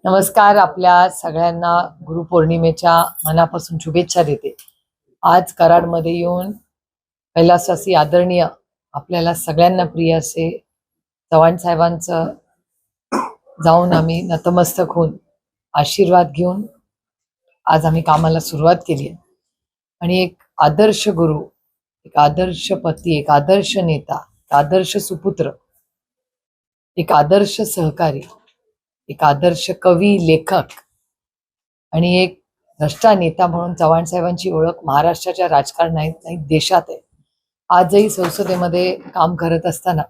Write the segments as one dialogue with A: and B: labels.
A: नमस्कार. आपल्या सगळ्यांना गुरुपौर्णिमेच्या मनापासून शुभेच्छा देते. आज कराडमध्ये येऊन कैलासवासी आदरणीय आपल्याला सगळ्यांना प्रिय असे चव्हाण साहेबांचं जाऊन आम्ही नतमस्तक होऊन आशीर्वाद घेऊन आज आम्ही कामाला सुरुवात केली आहे. आणि एक आदर्श गुरु, एक आदर्श पती, एक आदर्श नेता, एक आदर्श सुपुत्र, एक आदर्श सहकारी, एक आदर्श कवी, लेखक आणि एक भ्रष्टा नेता म्हणून चव्हाण साहेबांची ओळख महाराष्ट्राच्या राजकारणात नाही देशात आहे. आजही संसदेमध्ये काम करत असताना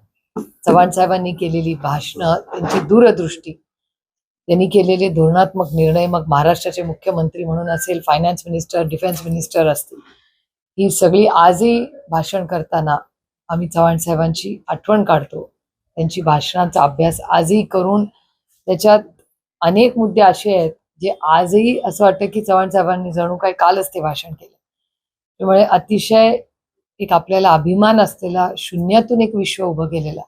A: चव्हाण साहेबांनी केलेली भाषणं, त्यांची दूरदृष्टी, त्यांनी केलेले धोरणात्मक निर्णय, मग महाराष्ट्राचे मुख्यमंत्री म्हणून असेल, फायनान्स मिनिस्टर, डिफेन्स मिनिस्टर असतील, ही सगळी आजही भाषण करताना आम्ही चव्हाण साहेबांची आठवण काढतो. त्यांची भाषणांचा अभ्यास आजही करून त्याच्यात अनेक मुद्दे असे आहेत जे आजही असं वाटतं की चव्हाण साहेबांनी जणू काही कालच ते भाषण केलं. त्यामुळे अतिशय एक आपल्याला अभिमान असलेला, शून्यातून एक विश्व उभं केलेला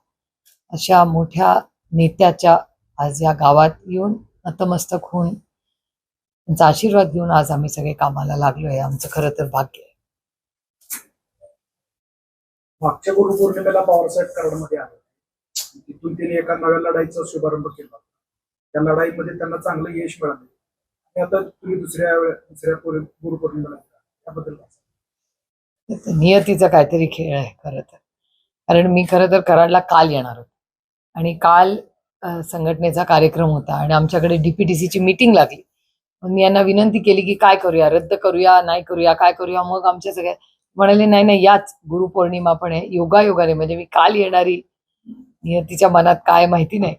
A: अशा मोठ्या नेत्याच्या आज या गावात येऊन नतमस्तक होऊन त्यांचा आशीर्वाद घेऊन आज आम्ही सगळे कामाला लागलोय. आमचं खरं तर भाग्य आहे.
B: मागच्या गुरुपौर्णिमेला पवारसाहेब कराडमध्ये आले, तिथून त्यांनी एका नव्या लढाईचा शुभारंभ केला. त्या लढाईमध्ये त्यांना चांगलं यश मिळालं आणि आता तुम्ही दुसऱ्या गुरुपौर्णिमेला त्याबद्दल
A: नियतीचा काहीतरी खेळ आहे खरं तर. कारण मी खरं तर कराडला काल येणार होते आणि काल संघटनेचा कार्यक्रम होता आणि आमच्याकडे डीपीटीसीची मीटिंग लागली. मग मी यांना विनंती केली की काय करूया, रद्द करूया, नाही करूया, काय करूया. मग आमच्या सगळ्या म्हणाले नाही नाही, याच गुरुपौर्णिमा पण आहे, योगायोगाने, म्हणजे मी काल येणारी, नियतीच्या मनात काय माहिती नाही,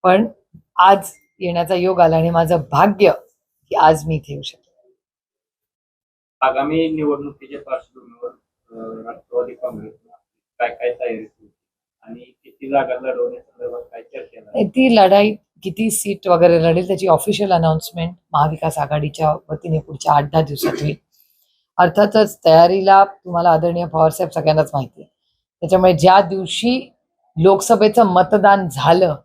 A: पण आज येण्याचा योग आला आणि माझं भाग्य की आज मी इथे येऊ शकतो.
C: आगामी निवडणुकीच्या पार्श्वभूमीवर राष्ट्रवादी काँग्रेस काय काय तयारी आणि किती जागा लढवण्यासंदर्भात काय चर्चा?
A: ती लढाई किती सीट वगैरे लढेल त्याची ऑफिशियल अनाउन्समेंट महाविकास आघाडीच्या वतीने पुढच्या 8-10 दिवसात होईल. अर्थातच तयारीला तुम्हाला आदरणीय पवारसाहेब सगळ्यांनाच माहिती आहे. त्याच्यामुळे ज्या दिवशी लोकसभेचं मतदान झालं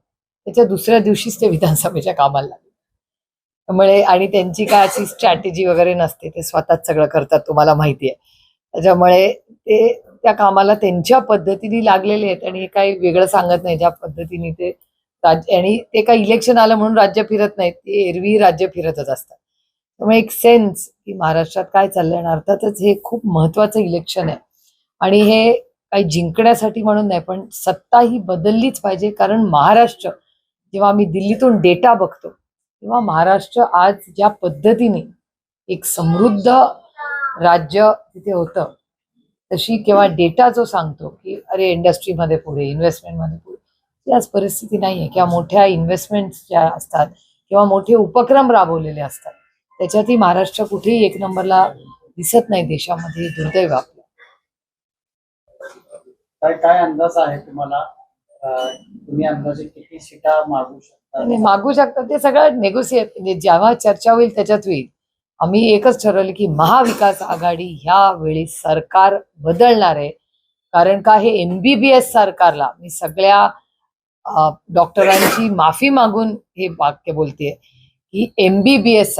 A: त्याच्या दुसऱ्या दिवशीच ते विधानसभेच्या कामाला लागले. त्यामुळे आणि त्यांची काय अशी स्ट्रॅटेजी वगैरे नसते, ते स्वतःच सगळं करतात, तुम्हाला माहिती आहे. त्याच्यामुळे ते त्या कामाला त्यांच्या पद्धतीने लागलेले आहेत आणि काही वेगळं सांगत नाही. ज्या पद्धतीने ते राज्य, आणि ते काही इलेक्शन आलं म्हणून राज्य फिरत नाहीत, ते एरवी राज्य फिरतच असतात. त्यामुळे एक सेन्स की महाराष्ट्रात काय चाललंय. आणि अर्थातच हे खूप महत्वाचं इलेक्शन आहे आणि हे काही जिंकण्यासाठी म्हणून नाही, पण सत्ता ही बदललीच पाहिजे. कारण महाराष्ट्र, जेव्हा आम्ही दिल्लीतून डेटा बघतो तेव्हा महाराष्ट्र आज ज्या पद्धतीने एक समृद्ध राज्य तिथे होतं, तशी किंवा डेटा जो सांगतो की अरे इंडस्ट्रीमध्ये पुढे, इन्व्हेस्टमेंटमध्ये पुढे, ती आज परिस्थिती नाही आहे. किंवा मोठ्या इन्व्हेस्टमेंट्स ज्या असतात किंवा मोठे उपक्रम राबवलेले असतात त्याच्यातही महाराष्ट्र कुठेही एक नंबरला दिसत नाही देशामध्ये. दुर्दैव आपलं.
D: काय अंदाज आहे तुम्हाला? तुम्ही अंदाजे किती सीटा मागू शकता?
A: मागू शकता ते सगळं नेगोशिएट, म्हणजे जेव्हा चर्चा होईल त्याच्यात होईल. आम्ही एकच ठरवलं की महाविकास आघाडी ह्या वेळी सरकार बदलणार आहे. कारण का, हे MBBS सरकारला, मी सगळ्या डॉक्टरांची माफी मागून हे वाक्य बोलतेय की MBBS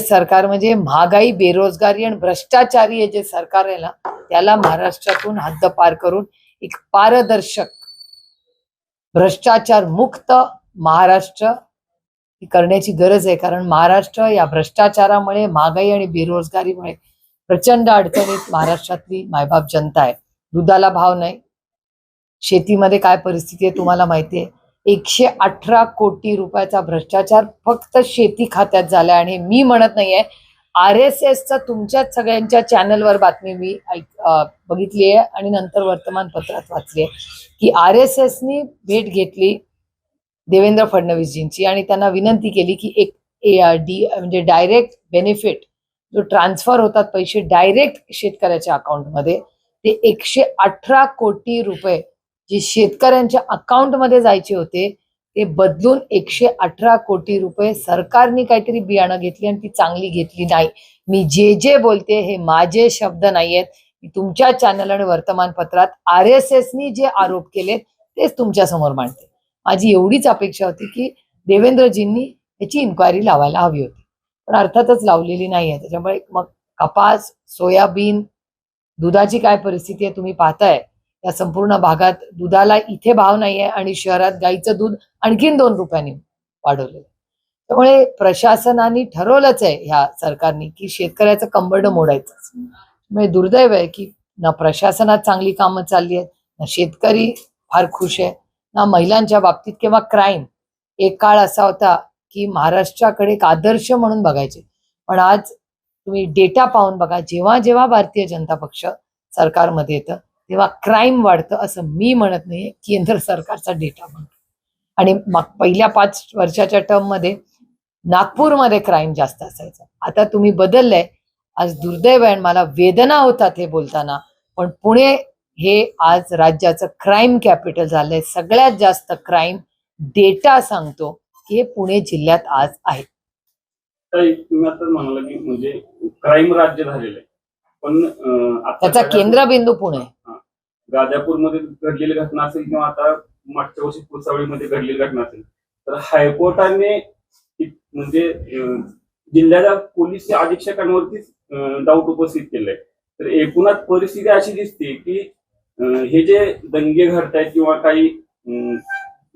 A: सरकार म्हणजे महागाई, बेरोजगारी आणि भ्रष्टाचारी हे जे सरकार आहे ना, त्याला महाराष्ट्रातून हद्दपार करून एक पारदर्शक, भ्रष्टाचार मुक्त महाराष्ट्र करण्याची गरज आहे. कारण महाराष्ट्र या भ्रष्टाचारामुळे, महागाई आणि बेरोजगारीमुळे प्रचंड अडचणीत महाराष्ट्रातली मायबाप जनता आहे. दुधाला भाव नाही, शेतीमध्ये काय परिस्थिती आहे तुम्हाला माहिती आहे. 118 कोटी रुपयाचा भ्रष्टाचार फक्त शेती खात्यात झालाय. आणि मी म्हणत नाहीये, RSSचा तुमच्याच सगळ्यांच्या चॅनलवर बातमी मी बघितली आहे आणि नंतर वर्तमानपत्रात वाचली आहे की RSSनी भेट घेतली देवेंद्र फडणवीसजींची आणि त्यांना विनंती केली की एक म्हणजे डायरेक्ट बेनिफिट जो ट्रान्सफर होतात पैसे डायरेक्ट शेतकऱ्याच्या अकाउंटमध्ये, ते 118 कोटी रुपये जे शेतकऱ्यांच्या अकाउंटमध्ये जायचे होते ते बदलून 118 कोटी रुपये सरकारने काहीतरी बियाणं घेतली आणि ती चांगली घेतली नाही. मी जे बोलते हे माझे शब्द नाहीयेत. मी तुमच्या चॅनल आणि वर्तमानपत्रात RSSनी जे आरोप केले तेच तुमच्या समोर मांडते. माझी एवढीच अपेक्षा होती की देवेंद्रजींनी याची इन्क्वायरी लावायला हवी होती, पण अर्थातच लावलेली नाही आहे. त्याच्यामुळे मग कपास, सोयाबीन, दुधाची काय परिस्थिती आहे तुम्ही पाहताय. या संपूर्ण भागात दुधाला इथे भाव नाही आहे आणि शहरात गाईचं दूध आणखीन 2 रुपयांनी वाढवलेलं. त्यामुळे प्रशासनाने ठरवलंच आहे ह्या सरकारने की शेतकऱ्याचं कंबरडं मोडायचं. म्हणजे दुर्दैव आहे की ना प्रशासनात चांगली कामं चालली आहेत, ना शेतकरी फार खुश आहे, ना महिलांच्या बाबतीत किंवा क्राईम. एक काळ असा होता की महाराष्ट्राकडे एक आदर्श म्हणून बघायचे, पण आज तुम्ही डेटा पाहून बघा, जेव्हा जेव्हा भारतीय जनता पक्ष सरकारमध्ये येतं तेव्हा क्राईम वाढतं. असं मी म्हणत नाही, केंद्र सरकारचा डेटा म्हणतो. आणि पहिल्या 5 वर्षाच्या टर्म मध्ये नागपूरमध्ये क्राईम जास्त असायचं. आता तुम्ही बदललंय. आज दुर्दैव आहे, मला वेदना होतात हे बोलताना, पण पुणे हे आज राज्याचं क्राईम कॅपिटल झालंय. सगळ्यात जास्त क्राईम डेटा सांगतो की हे पुणे जिल्ह्यात आज आहे.
E: तुम्ही आता म्हणाला की म्हणजे क्राईम राज्य झालेलं आहे, पण
A: त्याचा केंद्रबिंदू पुणे.
E: गाझियापूरमध्ये घडलेली घटना असेल किंवा आता मागच्या वर्षी पुसावळीमध्ये घडलेली घटना असेल, तर हायकोर्टाने म्हणजे जिल्ह्याच्या पोलीस अधीक्षकांवरतीच डाऊट उपस्थित केलाय. तर एकूणात परिस्थिती अशी दिसते की हे जे दंगे घडतायत किंवा काही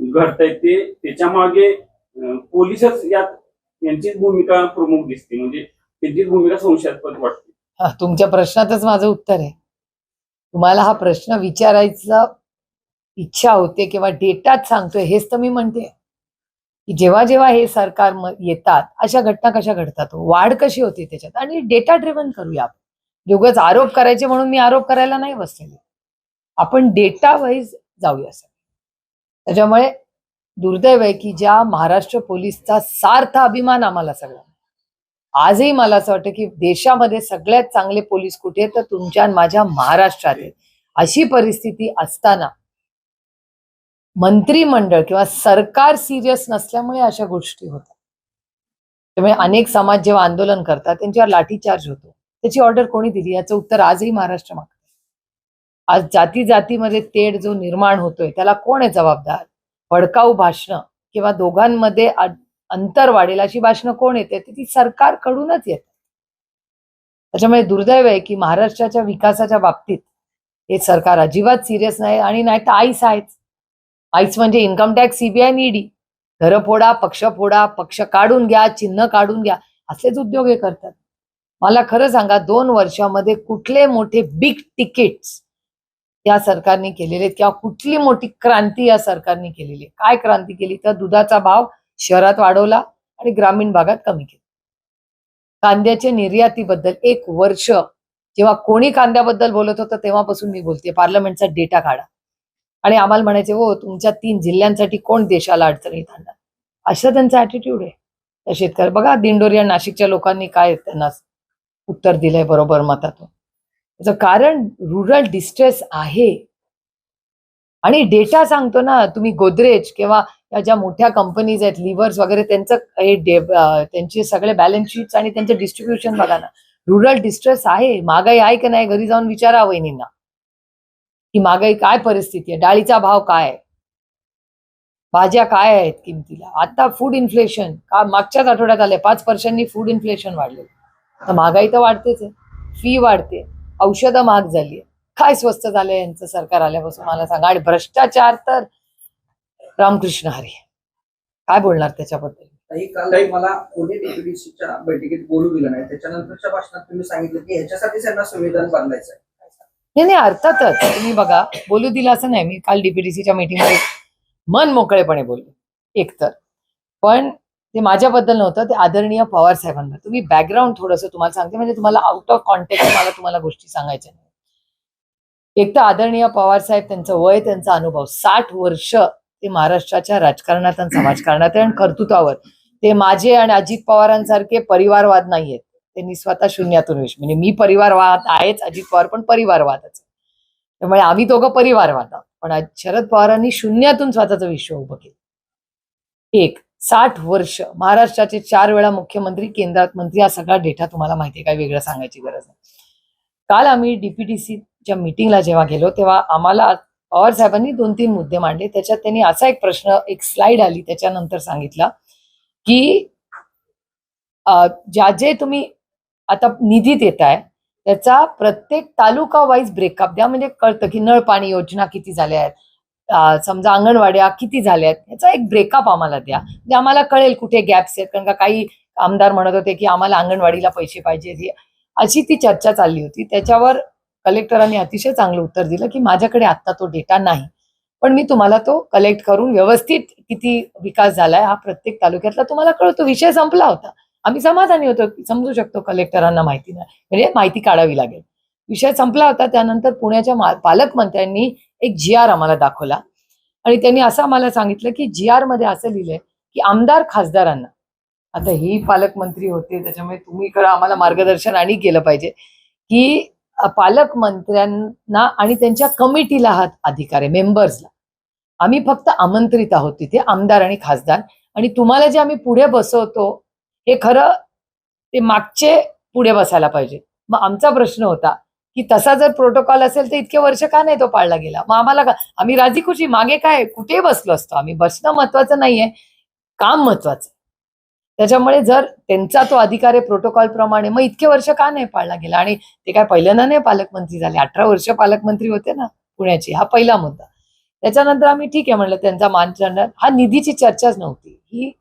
E: घडतायत ते त्याच्या मागे पोलीसच यांचीच भूमिका प्रमुख दिसते. म्हणजे त्यांचीच भूमिका संशयास्पद वाटते.
A: तुमच्या प्रश्नातच माझं उत्तर आहे. तुम्हाला हा प्रश्न विचारायचा इच्छा होते किंवा डेटाच सांगतोय हेच तर मी म्हणते की जेव्हा जेव्हा हे सरकार येतात अशा घटना कशा घडतात, वाढ कशी होते त्याच्यात, आणि डेटा ड्रिव्हन करूया. उगाच आरोप करायचे म्हणून मी आरोप करायला नाही बसलेले. आपण डेटा वाईज जाऊया सर. त्याच्यामुळे दुर्दैव आहे की ज्या महाराष्ट्र पोलीसचा सार्थ अभिमान आम्हाला सगळ्यांना, आजही मला असं वाटतं की देशामध्ये सगळ्यात चांगले पोलीस कुठे तर तुमच्या माझ्या महाराष्ट्रात आहे. अशी परिस्थिती असताना मंत्रिमंडळ किंवा सरकार सिरियस नसल्यामुळे अशा गोष्टी होतात. त्यामुळे अनेक समाज जेव्हा आंदोलन करतात त्यांच्यावर लाठीचार्ज होतो. त्याची ऑर्डर कोणी दिली याचं उत्तर आजही महाराष्ट्र मागतं. आज जाती जातीमध्ये तेढ जो निर्माण होतोय त्याला कोण आहे जबाबदार? भडकाऊ भाषणं किंवा दोघांमध्ये अंतर वाढेल अशी भाषणं कोण येते? ती सरकारकडूनच येतात. त्याच्यामुळे दुर्दैव आहे की महाराष्ट्राच्या विकासाच्या बाबतीत हे सरकार अजिबात सिरियस नाही. आणि नाही तर आईस आहेच. आईस म्हणजे इन्कम टॅक्स, सीबीआय आणि ईडी. घरं फोडा, पक्ष काढून घ्या, चिन्ह काढून घ्या, असलेच उद्योग हे करतात. मला खरं सांगा 2 वर्षामध्ये कुठले मोठे बिग तिकीट्स या सरकारने केलेले किंवा कुठली मोठी क्रांती या सरकारने केलेली? काय क्रांती केली? तर दुधाचा भाव शहरात वाढवला आणि ग्रामीण भागात कमी केला. कांद्याच्या निर्यातीबद्दल 1 वर्ष जेव्हा कोणी कांद्याबद्दल बोलत होतं तेव्हापासून मी बोलते, पार्लमेंटचा डेटा काढा. आणि आम्हाला म्हणायचे हो तुमच्या 3 जिल्ह्यांसाठी कोण देशाला अडचणीत आणणार, असं त्यांचा ऍटिट्यूड आहे. त्या शेतकरी बघा, दिंडोरी आणि नाशिकच्या लोकांनी काय त्यांना उत्तर दिलंय बरोबर मतातून. त्याचं कारण रुरल डिस्ट्रेस आहे. आणि डेटा सांगतो ना. तुम्ही गोदरेज किंवा या ज्या मोठ्या कंपनीज आहेत लिव्हर्स वगैरे त्यांचं त्यांचे सगळे बॅलन्स शीट्स आणि त्यांचं डिस्ट्रीब्युशन बघा ना. रुरल डिस्ट्रेस आहे. महागाई आहे की नाही घरी जाऊन विचारा वहिनींना की महागाई काय परिस्थिती आहे, डाळीचा भाव काय आहे, भाज्या काय आहेत किमतीला. आता फूड इन्फ्लेशन का मागच्याच आठवड्यात आले 5% फूड इन्फ्लेशन वाढले. तर महागाई तर वाढतेच आहे, फी वाढते, औषधं महाग झाली आहे. काय स्वस्त झालंय यांचं सरकार आल्यापासून मला सांगा. आणि भ्रष्टाचार तर रामकृष्ण हरी. काय बोलणार त्याच्याबद्दल?
F: काल मला पुणे डीपीडीसीच्या बैठकीत बोलू दिलं नाही. त्याच्यानंतरच्या भाषणात तुम्ही सांगितलं की ह्याच्यासाठी त्यांना संविधान बदलायचं आहे.
A: नाही अर्थातच तुम्ही बघा, बोलू दिलं असं नाही. मी काल डीपीडीसीच्या मीटिंगमध्ये मन मोकळेपणे बोलले एकतर, पण ते माझ्याबद्दल नव्हतं, ते आदरणीय पवार साहेबांना. तुम्ही बॅकग्राऊंड थोडंसं तुम्हाला सांगते, म्हणजे तुम्हाला आउट ऑफ कॉन्टेक्स्ट मला तुम्हाला गोष्टी सांगायच्या नाही. एक तर आदरणीय पवार साहेब, त्यांचं वय, त्यांचा अनुभव, 60 वर्ष ते महाराष्ट्राच्या राजकारणात आणि समाजकारणात आणि कर्तृत्वावर. ते माझे आणि अजित पवारांसारखे परिवारवाद नाहीयेत. त्यांनी स्वतः शून्यातून विश, म्हणजे मी परिवारवाद आहेच, अजित पवार पण परिवारवादच. त्यामुळे आम्ही दोघं परिवारवाद आहोत. पण शरद पवारांनी शून्यातून स्वतःचं विश्व उभं केलं. 60 वर्ष महाराष्ट्राचे 4 वेळा मुख्यमंत्री, केंद्रात मंत्री, हा सगळा डेटा तुम्हाला माहिती आहे, काय वेगळं सांगायची गरज नाही. काल आम्ही डीपीडीसीच्या मीटिंगला जेव्हा गेलो तेव्हा आम्हाला पवार साहेबांनी 2-3 मुद्दे मांडले. त्याच्यात त्यांनी असा एक प्रश्न, एक स्लाइड आली त्याच्यानंतर सांगितलं की ज्या जे तुम्ही आता निधी देताय त्याचा प्रत्येक तालुका वाईज ब्रेकअप द्या, म्हणजे कळतं की नळ पाणी योजना किती झाल्या आहेत, समजा अंगणवाड्या किती झाल्या आहेत, याचा एक ब्रेकअप आम्हाला द्या, म्हणजे आम्हाला कळेल कुठे गॅप्स आहेत. कारण का काही आमदार म्हणत होते की आम्हाला अंगणवाडीला पैसे पाहिजे, अशी ती चर्चा चालली होती. त्याच्यावर कलेक्टरांनी अतिशय चांगलं उत्तर दिलं की माझ्याकडे आता तो डेटा नाही, पण मी तुम्हाला तो कलेक्ट करून व्यवस्थित किती विकास झालाय हा प्रत्येक तालुक्यातला तुम्हाला कळतो. विषय संपला होता. आम्ही समाधानी होतो, समजू शकतो कलेक्टरांना माहिती नाही, म्हणजे माहिती काढावी लागेल. विषय संपला होता. त्यानंतर पुण्याच्या पालकमंत्र्यांनी एक GR आम्हाला दाखवला आणि त्यांनी असं आम्हाला सांगितलं की GR मध्ये असं लिहिलंय की आमदार खासदारांना, आता ही पालकमंत्री होते त्याच्यामुळे तुम्ही इकडं आम्हाला मार्गदर्शन आणि केलं पाहिजे की पालकमंत्र्यांना आणि त्यांच्या कमिटीला हा अधिकार आहे, मेंबर्सला. आम्ही फक्त आमंत्रित आहोत तिथे, आमदार आणि खासदार, आणि तुम्हाला जे आम्ही पुढे बसवतो हे खरं ते मागचे पुढे बसायला पाहिजे. मग आमचा प्रश्न होता की तसा जर प्रोटोकॉल असेल तर इतके वर्ष का नाही तो पाळला गेला? मग आम्हाला आम्ही राजी खुशी मागे काय कुठे बसलो असतो. आम्ही बसणं महत्वाचं नाहीये, काम महत्वाचं. त्याच्यामुळे जर त्यांचा तो अधिकार आहे प्रोटोकॉल प्रमाणे, मग इतके वर्ष का नाही पाळला गेला? आणि ते काय पहिल्यांदा नाही पालकमंत्री झाले, 18 वर्ष पालकमंत्री होते ना पुण्याची. हा पहिला मुद्दा. त्याच्यानंतर आम्ही ठीक आहे म्हणलं, त्यांचा मानचंड, हा निधीची चर्चाच नव्हती ही.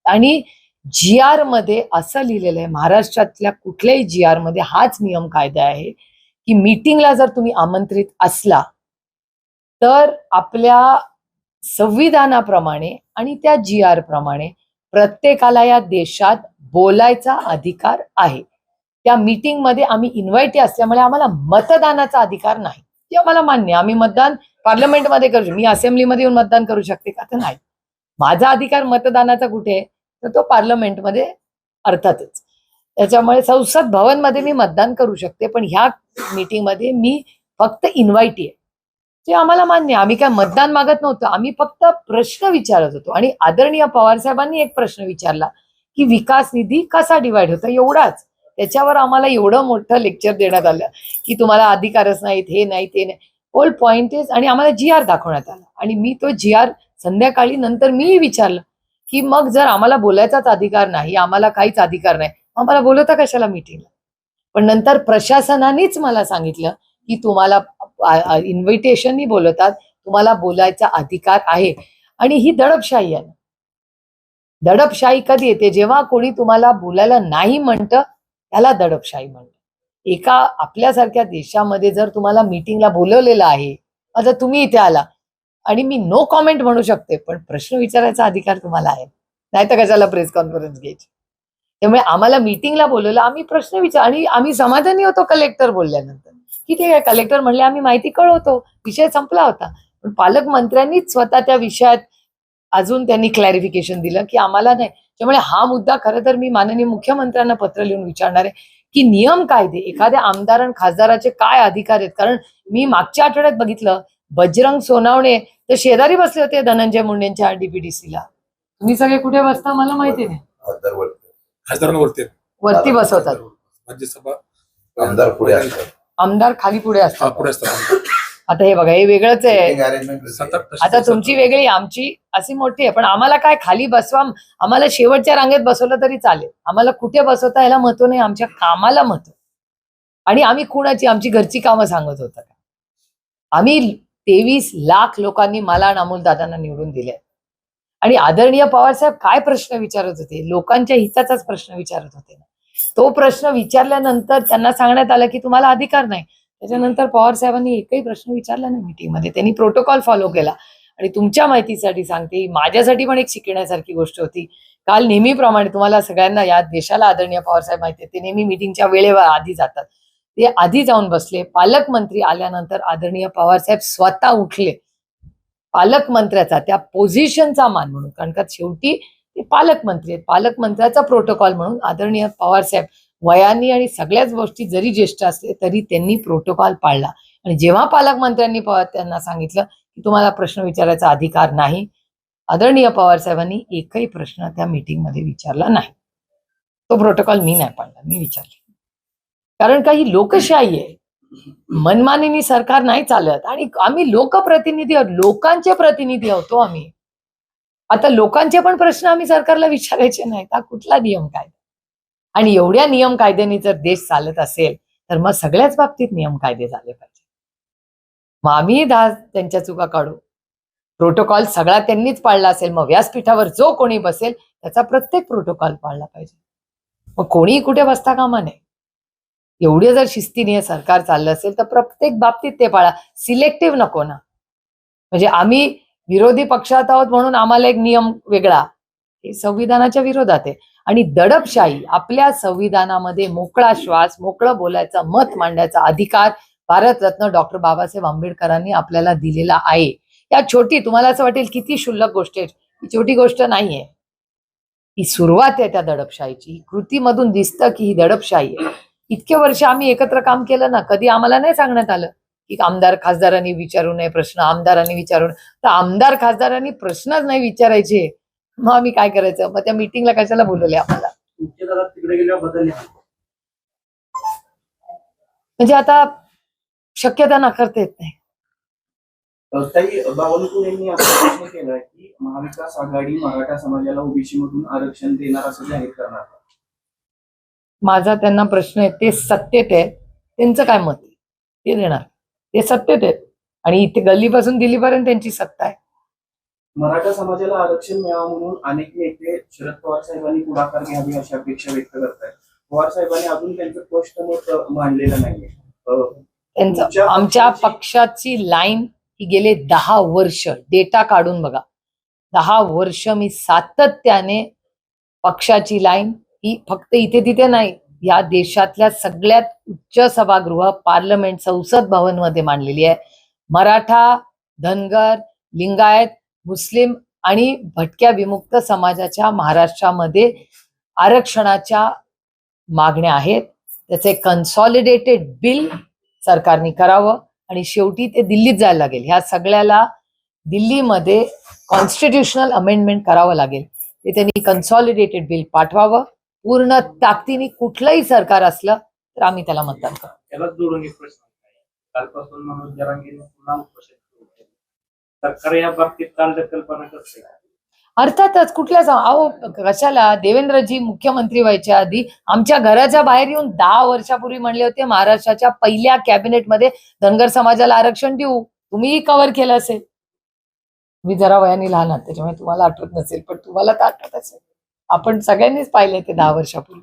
A: आणि GR मध्ये असं लिहिलेलं आहे, महाराष्ट्रातल्या कुठल्याही GR मध्ये हाच नियम कायदा आहे की मीटिंगला जर तुम्ही आमंत्रित असला तर आपल्या संविधानाप्रमाणे आणि त्या GR प्रमाणे प्रत्येकाला या देशात बोलायचा अधिकार आहे. त्या मीटिंग मध्ये आम्ही इन्व्हाइटी असल्यामुळे आम्हाला मतदानाचा अधिकार नाही. ते आम्हाला मान्य, आम्ही मतदान पार्लमेंटमध्ये करू शकतो. मी असेंब्लीमध्ये येऊन मतदान करू शकते का? तर नाही. माझा अधिकार मतदानाचा कुठे आहे? तर तो पार्लमेंटमध्ये अर्थातच. त्याच्यामुळे संसद भवनमध्ये मी मतदान करू शकते, पण ह्या मीटिंगमध्ये मी फक्त इन्व्हाइटी आहे. ते आम्हाला मान्य. आम्ही काय मतदान मागत नव्हतो, आम्ही फक्त प्रश्न विचारत होतो. आणि आदरणीय पवार साहेबांनी एक प्रश्न विचारला की विकास निधी कसा डिवाइड होता, एवढाच. त्याच्यावर आम्हाला एवढं मोठं लेक्चर देण्यात आलं की तुम्हाला अधिकारच नाहीत, हे नाही ते नाही. होल पॉइंट इज, आणि आम्हाला GR दाखवण्यात आला आणि मी तो GR संध्याकाळी नंतर मीही विचारलं की मग जर आम्हाला बोलायचाच अधिकार नाही, आम्हाला काहीच अधिकार नाही, आम्हाला बोलवता कशाला मीटिंगला? पण नंतर प्रशासनानेच मला सांगितलं की तुम्हाला इन्व्हिटेशननी बोलवतात, तुम्हाला बोलायचा अधिकार आहे. आणि ही दडपशाही आहे. दडपशाही कधी येते? जेव्हा कोणी तुम्हाला बोलायला नाही म्हणतं त्याला दडपशाही म्हणतं. एका आपल्यासारख्या देशामध्ये जर तुम्हाला मीटिंगला बोलवलेलं आहे, आता तुम्ही इथे आला आणि मी नो कॉमेंट म्हणू शकते, पण प्रश्न विचारायचा अधिकार तुम्हाला आहे, नाही तर कशाला प्रेस कॉन्फरन्स घ्यायची? त्यामुळे आम्हाला मीटिंगला बोलवलं, आम्ही प्रश्न विचार, आणि आम्ही समाधानी होतो कलेक्टर बोलल्यानंतर की ठीक आहे. कलेक्टर म्हणले आम्ही माहिती कळवतो, विषय संपला होता. पण पालकमंत्र्यांनीच स्वतः त्या विषयात अजून त्यांनी क्लॅरिफिकेशन दिलं की आम्हाला नाही. त्यामुळे हा मुद्दा खरं तर मी माननीय मुख्यमंत्र्यांना पत्र लिहून विचारणार आहे की नियम कायदे, एखाद्या आमदार आणि खासदाराचे काय अधिकार आहेत. कारण मी मागच्या आठवड्यात बघितलं, बजरंग सोनावणे तर शेजारी बसले होते धनंजय मुंडेंच्या DPDCला. तुम्ही सगळे कुठे बसता मला माहिती नाही.
G: खासदारांवरती
A: वरती बसवतात,
G: राज्यसभा
H: आमदार पुढे असतात,
A: आमदार खाली पुढे असतात.
G: पुढे असतात.
A: आता हे बघा, हे वेगळंच आहे.
H: अरेंजमेंट
A: आता तुमची वेगळी, आमची अशी मोठी आहे. पण आम्हाला काय खाली बसवा, आम्हाला शेवटच्या रांगेत बसवलं तरी चालेल. आम्हाला कुठे बसवता याला महत्व नाही, आमच्या कामाला महत्व. आणि आम्ही कुणाची, आमची घरची कामं सांगत होता का? आम्ही 23 लाख लोकांनी मला आणि अमोल दादांना निवडून दिले. आणि आदरणीय पवार साहेब काय प्रश्न विचारत होते? लोकांच्या हिताचाच प्रश्न विचारत होते. तो प्रश्न विचारल्यानंतर त्यांना सांगण्यात आलं की तुम्हाला अधिकार नाही. त्याच्यानंतर पवार साहेबांनी एकही प्रश्न विचारला नाही मीटिंगमध्ये. त्यांनी प्रोटोकॉल फॉलो केला. आणि तुमच्या माहितीसाठी सांगते, माझ्यासाठी पण एक शिकण्यासारखी गोष्ट होती. काल नेहमीप्रमाणे तुम्हाला सगळ्यांना, या देशाला आदरणीय पवार साहेब माहिती आहे, ते नेहमी मीटिंगच्या वेळेवर आधी जातात. ते आधी जाऊन बसले. पालकमंत्री आल्यानंतर आदरणीय पवार साहेब स्वतः उठले. पालकमंत्र्याचा, त्या पोझिशनचा मान म्हणून, कारण का शेवटी ते पालकमंत्री आहेत, पालकमंत्र्याचा प्रोटोकॉल म्हणून आदरणीय पवार साहेब वयाने आणि सगळ्याच गोष्टी जरी ज्येष्ठ असले तरी त्यांनी प्रोटोकॉल पाळला. आणि जेव्हा पालकमंत्र्यांनी त्यांना सांगितलं की तुम्हाला प्रश्न विचारायचा अधिकार नाही, आदरणीय पवार साहेबांनी एकही प्रश्न त्या मीटिंगमध्ये विचारला नाही. तो प्रोटोकॉल मी नाही पाळला, मी विचारले. कारण काही लोकशाही आहे, मनमानीनी सरकार नाही चालत. आणि आम्ही लोकप्रतिनिधी आहोत, लोकांचे प्रतिनिधी होतो आम्ही. आता लोकांचे पण प्रश्न आम्ही सरकारला विचारायचे नाहीत, हा कुठला नियम कायदा? आणि एवढ्या नियम कायद्याने जर देश चालत असेल तर मग सगळ्याच बाबतीत नियम कायदे झाले पाहिजे. मग आम्ही त्यांच्या चुका काढू. प्रोटोकॉल सगळा त्यांनीच पाळला असेल, मग व्यासपीठावर जो कोणी बसेल त्याचा प्रत्येक प्रोटोकॉल पाळला पाहिजे. मग कोणीही कुठे बसता कामा नये. एवढे जर शिस्तीने सरकार चाललं असेल तर प्रत्येक बाबतीत ते पाळा. सिलेक्टिव्ह नको ना. म्हणजे आम्ही विरोधी पक्षात आहोत म्हणून आम्हाला एक नियम वेगळा, हे संविधानाच्या विरोधात आहे. आणि दडपशाही, आपल्या संविधानामध्ये मोकळा श्वास, मोकळं बोलायचा, मत मांडायचा अधिकार भारतरत्न डॉक्टर बाबासाहेब आंबेडकरांनी आपल्याला दिलेला आहे. या छोटी, तुम्हाला असं वाटेल किती क्षुल्लक गोष्ट आहे, ही छोटी गोष्ट नाहीये. ही सुरुवात आहे त्या दडपशाहीची. कृतीमधून दिसतं की ही दडपशाही आहे. इतके वर्ष आम्ही एकत्र काम केलं ना, कधी आम्हाला नाही सांगण्यात आलं की आमदार खासदारांनी विचारू नये प्रश्न, आमदारांनी विचारू नये. तर आमदार खासदारांनी प्रश्नच नाही विचारायचे, मग आम्ही काय करायचं? मग त्या मीटिंगला कशाला बोलवले आम्हाला?
D: तुमच्या दरात तिकडे गेल्यावर बदलले.
A: म्हणजे आता शक्यता नाकारता येत नाही.
I: ताई, बावनकुळे यांनी असा प्रश्न केलाय की महाविकास आघाडी मराठा समाजाला ओबीसी मधून आरक्षण देणार असं जाहीर करणार.
A: माझा त्यांना प्रश्न आहे, ते सत्तेत आहेत, त्यांचं काय मत आहे? ते देणार, ते सत्तेत आहेत आणि इथे गल्लीपासून दिल्लीपर्यंत त्यांची सत्ता आहे.
I: मराठा समाजाला आरक्षण मिळावं म्हणून अनेक नेते शरद पवार साहेबांनी पुढाकार घ्यावी अशी अपेक्षा व्यक्त करतायत. पवार साहेबांनी अजून त्यांचं स्पष्ट मत मांडलेलं नाहीये.
A: त्यांचं, आमच्या पक्षाची लाईन ही गेले 10 वर्ष, डेटा काढून बघा, 10 वर्ष मी सातत्याने पक्षाची लाईन ही फक्त इथे तिथे नाही, या देशातल्या सगळ्यात उच्च सभागृह, पार्लमेंट, संसद भवन मध्ये मांडलेली आहे. मराठा, धनगर, लिंगायत, मुस्लिम आणि भटक्या विमुक्त समाजाच्या महाराष्ट्रामध्ये आरक्षणाच्या मागण्या आहेत. त्याचे कन्सॉलिडेटेड बिल सरकारने करावं आणि शेवटी ते दिल्लीत जायला लागेल. ह्या सगळ्याला दिल्लीमध्ये कॉन्स्टिट्युशनल अमेंडमेंट करावं लागेल. ते त्यांनी कन्सॉलिडेटेड बिल पाठवावं. पूर्ण ताकदीने कुठलंही सरकार असलं तर आम्ही त्याला मतदान करू.
C: त्यालाच जोडून एक प्रश्न आहे. कालपासून मनोज जरांगेने पुन्हा उपोषण सुरू केलं. सरकार या बाबतीत कालदखलपणा करते.
A: अर्थातच, अहो कशाला? देवेंद्रजी मुख्यमंत्री व्हायच्या आधी आमच्या घराच्या बाहेर येऊन 10 वर्षापूर्वी म्हणले होते महाराष्ट्राच्या पहिल्या कॅबिनेटमध्ये धनगर समाजाला आरक्षण देऊ. तुम्हीही कव्हर केलं असेल. मी जरा वयाने लहान आहात त्याच्यामुळे तुम्हाला आठवत नसेल, पण तुम्हाला तर आठवत असेल. आपण सगळ्यांनीच पाहिले ते 10 वर्षापूर्वी.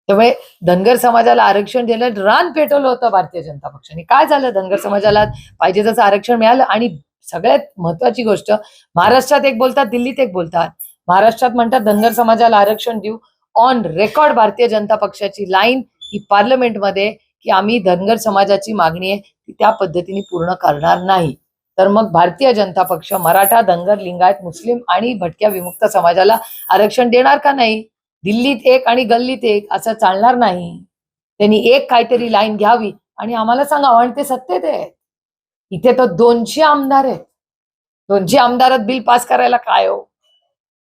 A: त्यामुळे धनगर समाजाला आरक्षण दिलं, रान पेटवलं होतं भारतीय जनता पक्षाने. काय झालं? धनगर समाजाला पाहिजे तसं आरक्षण मिळालं. आणि सगळ्यात महत्वाची गोष्ट, महाराष्ट्रात एक बोलतात, दिल्लीत एक बोलतात. महाराष्ट्रात म्हणतात धनगर समाजाला आरक्षण देऊ. ऑन रेकॉर्ड भारतीय जनता पक्षाची लाईन ही पार्लमेंटमध्ये की आम्ही धनगर समाजाची मागणी आहे ती त्या पद्धतीने पूर्ण करणार नाही. तर मग भारतीय जनता पक्ष मराठा, धनगर, लिंगायत, मुस्लिम आणि भटक्या विमुक्त समाजाला आरक्षण देणार का नाही? दिल्लीत एक आणि गल्लीत एक असं चालणार नाही. त्यांनी एक काहीतरी लाईन घ्यावी आणि आम्हाला सांगावं. आणि ते सत्तेत आहेत. इथे तर 200 आमदार आहेत. 200 आमदारात बिल पास करायला काय हो?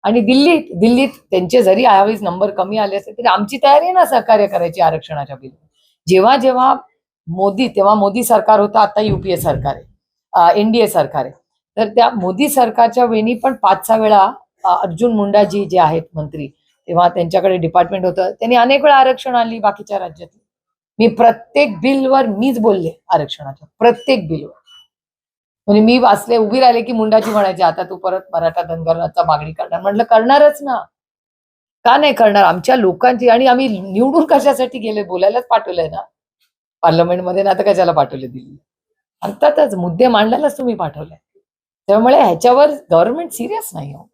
A: आणि दिल्लीत त्यांचे जरी यावेळेस नंबर कमी आले असते तरी आमची तयारी आहे ना सहकार्य करायची आरक्षणाच्या बिल. जेव्हा मोदी सरकार होतं, आता युपीए सरकार आहे, एनडीए सरकार आहे. तर त्या मोदी सरकारच्या वेळी पण 5-6 वेळा अर्जुन मुंडाजी जे आहेत मंत्री, तेव्हा त्यांच्याकडे डिपार्टमेंट होतं, त्यांनी अनेक वेळा आरक्षण आणली बाकीच्या राज्यातली. मी प्रत्येक बिलवर मीच बोलले आरक्षणाच्या, प्रत्येक बिलवर. म्हणजे मी वाचले, उभी राहिले की मुंडाजी म्हणायचे आता तू परत मराठा धनगरांचा मागणी करणार. म्हटलं करणारच ना, का नाही करणार? आमच्या लोकांची. आणि आम्ही निवडून कशासाठी गेले? बोलायलाच पाठवलंय ना पार्लमेंटमध्ये, ना तर कशाला पाठवले दिल्ली? अर्थातच मुद्दे मांडायलाच तुम्ही पाठवले. त्यामुळे ह्याच्यावर गव्हर्नमेंट सिरियस नाही हो.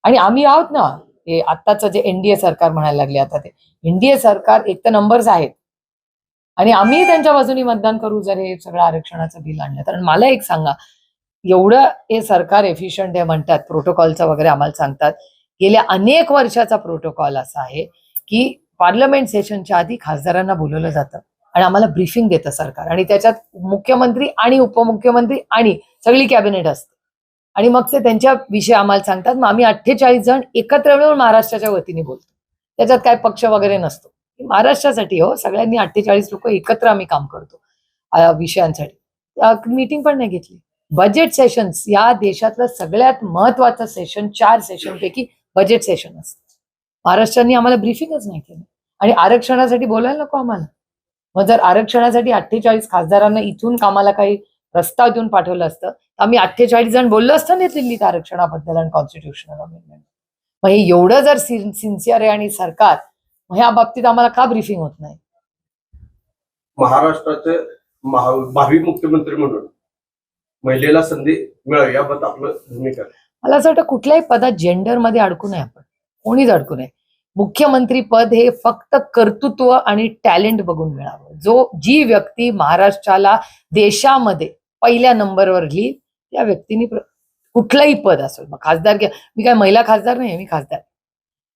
A: आणि आम्ही आहोत ना, हे आत्ताचं जे एनडीए सरकार म्हणायला लागले, आता ते एनडीए सरकार एक तर नंबर्स आहेत आणि आम्ही त्यांच्या बाजूने मतदान करू जर हे सगळं आरक्षणाचं बिल आणलं तर. मला एक सांगा, एवढं हे सरकार एफिशियंट आहे म्हणतात, प्रोटोकॉलचं वगैरे आम्हाला सांगतात. गेल्या अनेक वर्षाचा प्रोटोकॉल असा आहे की पार्लमेंट सेशनच्या आधी खासदारांना बोलवलं जातं आणि आम्हाला ब्रीफिंग देतं सरकार. आणि त्याच्यात मुख्यमंत्री आणि उपमुख्यमंत्री आणि सगळी कॅबिनेट असते. आणि मग ते त्यांच्या विषय आम्हाला सांगतात. मग आम्ही 48 जण एकत्र मिळून महाराष्ट्राच्या वतीने बोलतो. त्याच्यात काय पक्ष वगैरे नसतो. महाराष्ट्रासाठी हो, सगळ्यांनी 48 लोक एकत्र आम्ही काम करतो विषयांसाठी. मीटिंग पण नाही घेतली. बजेट सेशन्स या देशातलं सगळ्यात महत्वाचं सेशन 4 सेशन पैकी बजेट सेशन असतं. महाराष्ट्राने आम्हाला ब्रीफिंगच नाही केलं आणि आरक्षणासाठी बोलायला नको आम्हाला. मग जर आरक्षणासाठी 48 खासदारांना इथून कामाला काही प्रस्ताव देऊन पाठवलं असतं तर आम्ही 48 जण बोललो असतं ना दिल्लीत आरक्षणाबद्दल आणि कॉन्स्टिट्युशनल अमेंडमेंट. मग हे एवढं जर सिन्सिअर आहे आणि सरकार, मग ह्या बाबतीत आम्हाला का ब्रीफिंग होत नाही?
J: महाराष्ट्राचे भावी मुख्यमंत्री म्हणून महिलेला संधी मिळावी याबद्दल आपलं भूमिका आहे.
A: मला असं वाटतं कुठल्याही पदात जेंडरमध्ये अडकू नये आपण, कोणीच अडकू नये. मुख्यमंत्री पद हे फक्त कर्तृत्व आणि टॅलेंट बघून मिळावं. जी व्यक्ती महाराष्ट्राला देशामध्ये पहिल्या नंबरवर घेईल त्या व्यक्तीने कुठलंही पद असेल, मग खासदार घ्या, मी काय महिला खासदार नाही, मी खासदार.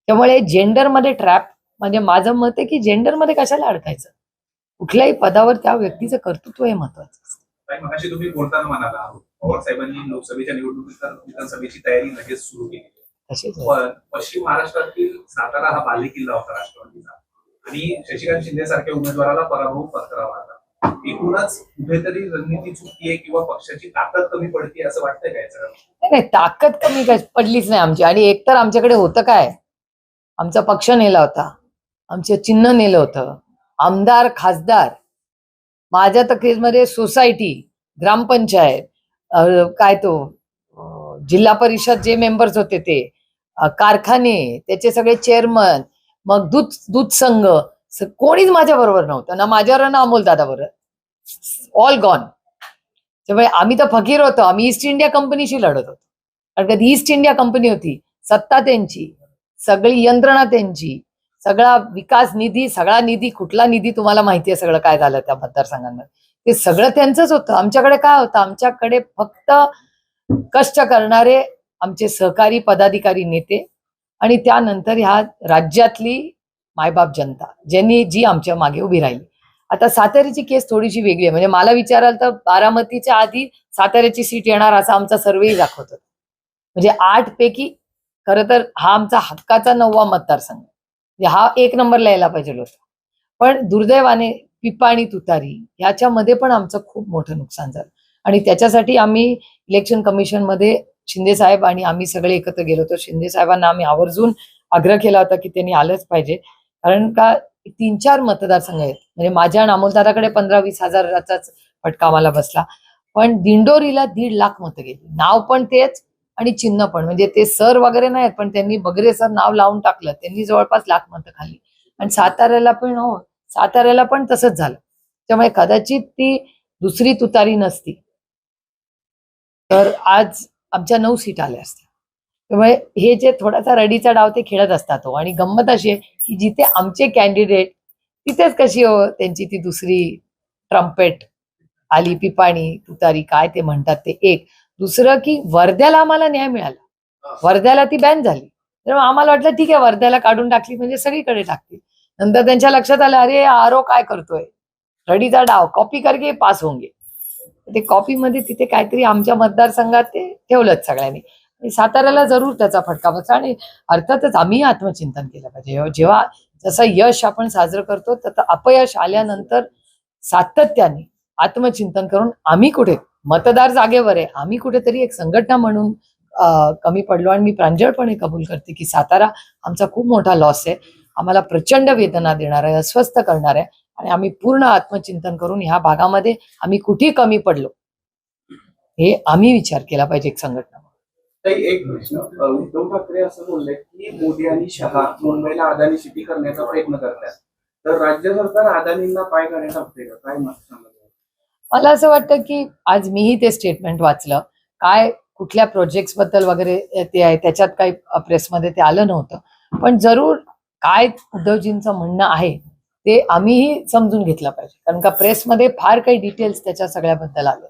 A: त्यामुळे जेंडरमध्ये ट्रॅप, म्हणजे माझं मत आहे की जेंडरमध्ये कशाला अडकायचं. कुठल्याही पदावर त्या व्यक्तीचं कर्तृत्व हे महत्वाचं असतं.
K: मगाशी तुम्ही बोलताना म्हणाला पवार साहेबांनी लोकसभेच्या निवडणुकीत विधानसभेची तयारी लगेच सुरू केली. पण पश्चिम महाराष्ट्रातील सातारा हा बालेकिल्ला होता राष्ट्रवादीचा आणि शशिकांत शिंदे सारख्या उमेदवाराला पराभव पत्करावा लागला. एकूणच कुठेतरी रणनीती चुकी आहे किंवा पक्षाची ताकद कमी पडते असं वाटतंय काय सगळं?
A: नाही, ताकद कमी काय पडलीच नाही आमची. आणि एकतर आमच्याकडे होतं काय, आमचा पक्ष नेला होता, आमचं चिन्ह नेलं होतं, आमदार खासदार, माझ्या तक्रारीमध्ये सोसायटी, ग्रामपंचायत, काय तो जिल्हा परिषद जे मेंबर्स होते ते, कारखाने, त्याचे सगळे चेअरमन, मग दूध संघ, कोणीच माझ्या बरोबर नव्हतं, ना माझ्यावर ना अमोल दादा बरोबर, ऑल गॉन. त्यामुळे आम्ही तर फकीर होतो. आम्ही ईस्ट इंडिया कंपनीशी लढत होतो. कारण कधी ईस्ट इंडिया कंपनी होती, सत्ता त्यांची, सगळी यंत्रणा त्यांची, सगळा विकास निधी, सगळा निधी, कुठला निधी तुम्हाला माहिती आहे सगळं काय झालं त्या मतदारसंघांमध्ये, ते सगळं त्यांचंच होतं. आमच्याकडे काय होतं, आमच्याकडे फक्त कष्ट करणारे आमचे सहकारी पदाधिकारी नेते आणि त्यानंतर ह्या राज्यातली मायबाप जनता जी आमच्या मागे उभी राहिली. आता साताऱ्याची केस थोडीशी वेगळी आहे. म्हणजे मला विचाराल तर बारामतीच्या आधी साताऱ्याची सीट येणार असा आमचा सर्वेही दाखवतो. म्हणजे 8 पैकी खरं तर हा आमचा हक्काचा 9वा मतदारसंघ, हा 1 नंबरला यायला पाहिजे होता. पण दुर्दैवाने पिपाणी तुतारी ह्याच्यामध्ये पण आमचं खूप मोठं नुकसान झालं आणि त्याच्यासाठी आम्ही इलेक्शन कमिशन मध्ये शिंदे साहेब आणि आम्ही सगळे एकत्र गेलो होतो. शिंदे साहेबांना आम्ही आवर्जून आग्रह केला होता की त्यांनी आलंच पाहिजे. कारण का 3-4 मतदारसंघ आहेत. म्हणजे माझ्या आणि अमोलदाराकडे 15-20 हजाराचाच फटका आम्हाला बसला. पण दिंडोरीला 1.5 लाख मतं गेली. नाव पण तेच आणि चिन्ह पण. म्हणजे ते सर वगैरे नाहीत, पण त्यांनी बगरे सर नाव लावून टाकलं. त्यांनी जवळपास 1 लाख मतं खाल्ली. आणि साताऱ्याला पण तसंच झालं. त्यामुळे कदाचित ती दुसरी तुतारी नसती तर आज आमच्या 9 सीट आल्या असत्या. त्यामुळे हे जे थोडासा रडीचा डाव ते खेळत असतात हो. आणि गंमत अशी आहे की जिथे आमचे कॅन्डिडेट तिथेच कशी हो त्यांची ती दुसरी ट्रम्पेट आली, पिपाणी तुतारी काय ते म्हणतात ते. एक दुसरं की वर्ध्याला आम्हाला न्याय मिळाला. वर्ध्याला ती बॅन झाली. त्यामुळे आम्हाला वाटलं ठीक आहे वर्ध्याला काढून टाकली म्हणजे सगळीकडे टाकली. नंतर त्यांच्या लक्षात आलं अरे आरो काय करतोय, रडीचा डाव, कॉपी करके पास होंगे. ते कॉपीमध्ये तिथे काहीतरी आमच्या मतदारसंघात ते ठेवलंच सगळ्यांनी. साताऱ्याला जरूर त्याचा फटका बसला आणि अर्थातच आम्ही आत्मचिंतन केलं पाहिजे. जेव्हा जसं यश आपण साजरं करतो तर अपयश आल्यानंतर सातत्याने आत्मचिंतन करून आम्ही कुठे मतदार जागेवर आहे, आम्ही कुठेतरी एक संघटना म्हणून कमी पडलो. आणि मी प्रांजळपणे कबूल करते की सातारा आमचा खूप मोठा लॉस आहे, आम्हाला प्रचंड वेदना देणार आहे, अस्वस्थ करणार आहे. आणि आम्ही पूर्ण आत्मचिंतन करून ह्या भागामध्ये आम्ही कुठे कमी पडलो हे आम्ही विचार केला पाहिजे एक संघटना.
I: एक प्रश्न, उद्धव ठाकरे असं बोलले की मोदी आणि शहा मुंबईला अदानी सिटी करण्याचा प्रयत्न करतात, तर राज्य सरकार अदानींना पाय घालण्यात टाकते का, काय मत सांगा?
A: मला असं वाटतं की आज मीही ते स्टेटमेंट वाचलं, काय कुठल्या प्रोजेक्ट्स बद्दल वगैरे ते आहे त्याच्यात काही प्रेसमध्ये ते आलं नव्हतं. पण जरूर काय उद्धवजींचं म्हणणं आहे ते आम्हीही समजून घेतलं पाहिजे. कारण का प्रेसमध्ये फार काही डिटेल्स त्याच्या सगळ्याबद्दल आले.